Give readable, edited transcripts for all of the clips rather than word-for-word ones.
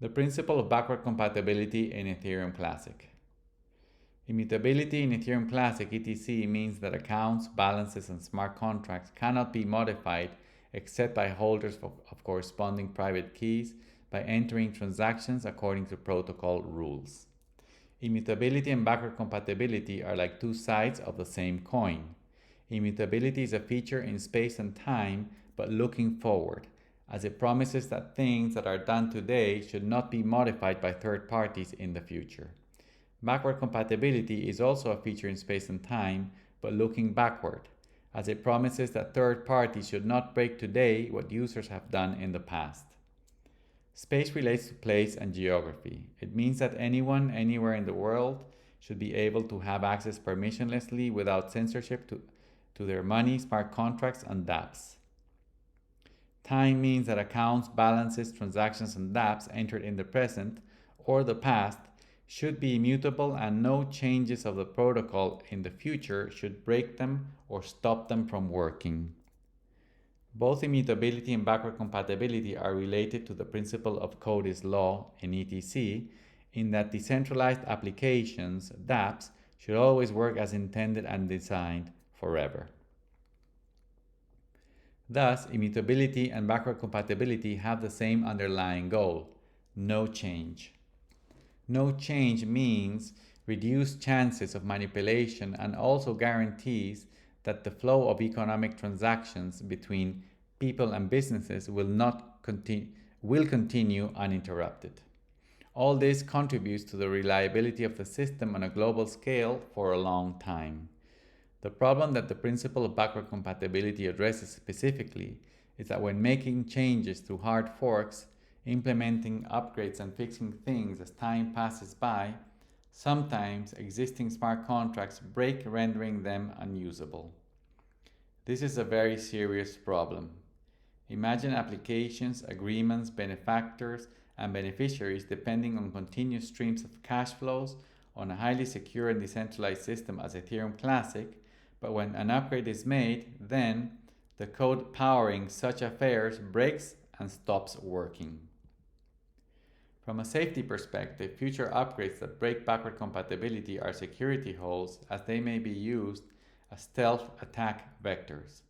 The principle of backward compatibility in Ethereum Classic. Immutability in Ethereum Classic (ETC) means that accounts, balances, and smart contracts cannot be modified except by holders of corresponding private keys by entering transactions according to protocol rules. Immutability and backward compatibility are like two sides of the same coin. Immutability is a feature in space and time, but looking forward, as it promises that things that are done today should not be modified by third parties in the future. Backward compatibility is also a feature in space and time, but looking backward, as it promises that third parties should not break today what users have done in the past. Space relates to place and geography. It means that anyone, anywhere in the world, should be able to have access permissionlessly without censorship to their money, smart contracts, and dApps. Time means that accounts, balances, transactions, and dApps entered in the present or the past should be immutable, and no changes of the protocol in the future should break them or stop them from working. Both immutability and backward compatibility are related to the principle of code is law in ETC, in that decentralized applications, dApps, should always work as intended and designed forever. Thus, immutability and backward compatibility have the same underlying goal: no change. No change means reduced chances of manipulation and also guarantees that the flow of economic transactions between people and businesses will continue uninterrupted. All this contributes to the reliability of the system on a global scale for a long time. The problem that the principle of backward compatibility addresses specifically is that when making changes through hard forks, implementing upgrades and fixing things as time passes by, sometimes existing smart contracts break, rendering them unusable. This is a very serious problem. Imagine applications, agreements, benefactors, and beneficiaries depending on continuous streams of cash flows on a highly secure and decentralized system as Ethereum Classic, but when an upgrade is made, then the code powering such affairs breaks and stops working. From a safety perspective, future upgrades that break backward compatibility are security holes, as they may be used as stealth attack vectors,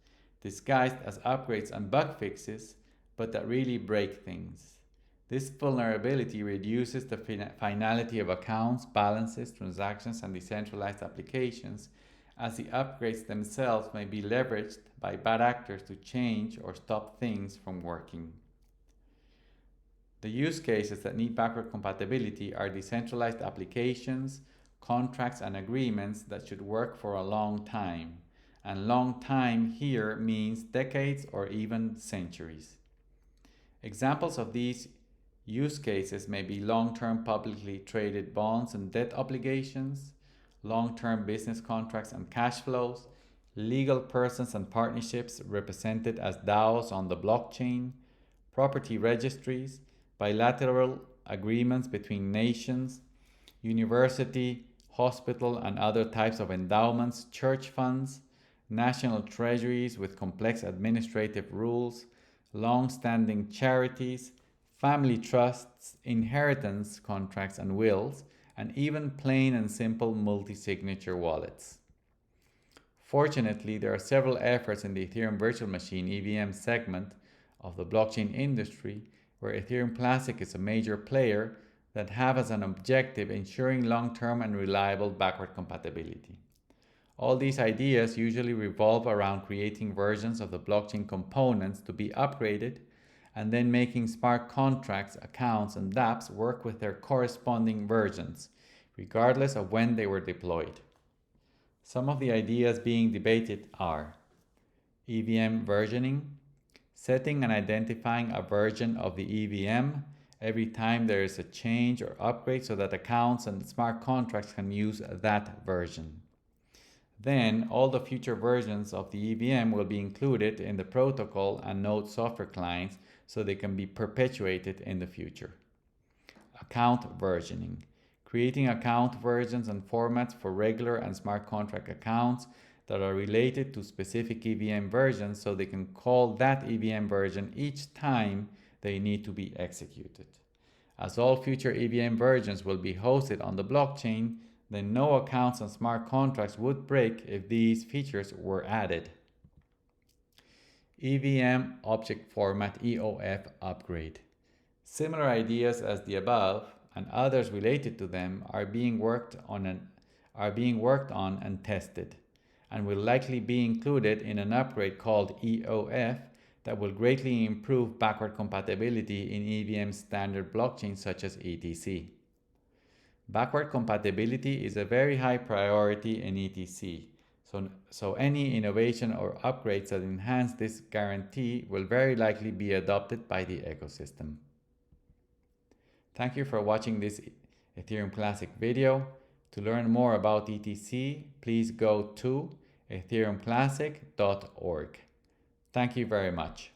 disguised as upgrades and bug fixes, but that really break things. This vulnerability reduces the finality of accounts, balances, transactions, and decentralized applications, as the upgrades themselves may be leveraged by bad actors to change or stop things from working. The use cases that need backward compatibility are decentralized applications, contracts, and agreements that should work for a long time. And long time here means decades or even centuries. Examples of these use cases may be long-term publicly traded bonds and debt obligations, long-term business contracts and cash flows, legal persons and partnerships represented as DAOs on the blockchain, property registries, bilateral agreements between nations, university, hospital, and other types of endowments, church funds, national treasuries with complex administrative rules, long-standing charities, family trusts, inheritance contracts and wills, and even plain and simple multi-signature wallets. Fortunately, there are several efforts in the Ethereum virtual machine (EVM) segment of the blockchain industry, where Ethereum Classic is a major player, that have as an objective ensuring long-term and reliable backward compatibility. All these ideas usually revolve around creating versions of the blockchain components to be upgraded, and then making smart contracts, accounts, and dApps work with their corresponding versions, regardless of when they were deployed. Some of the ideas being debated are EVM versioning, setting and identifying a version of the EVM every time there is a change or upgrade so that accounts and smart contracts can use that version. Then all the future versions of the EVM will be included in the protocol and node software clients so they can be perpetuated in the future. Account versioning. Creating account versions and formats for regular and smart contract accounts that are related to specific EVM versions so they can call that EVM version each time they need to be executed. As all future EVM versions will be hosted on the blockchain, then no accounts and smart contracts would break if these features were added. EVM Object Format EOF Upgrade. Similar ideas as the above and others related to them are being worked on and tested, and will likely be included in an upgrade called EOF that will greatly improve backward compatibility in EVM standard blockchains such as ETC. Backward compatibility is a very high priority in ETC, so any innovation or upgrades that enhance this guarantee will very likely be adopted by the ecosystem. Thank you for watching this Ethereum Classic video. To learn more about ETC, please go to ethereumclassic.org. Thank you very much.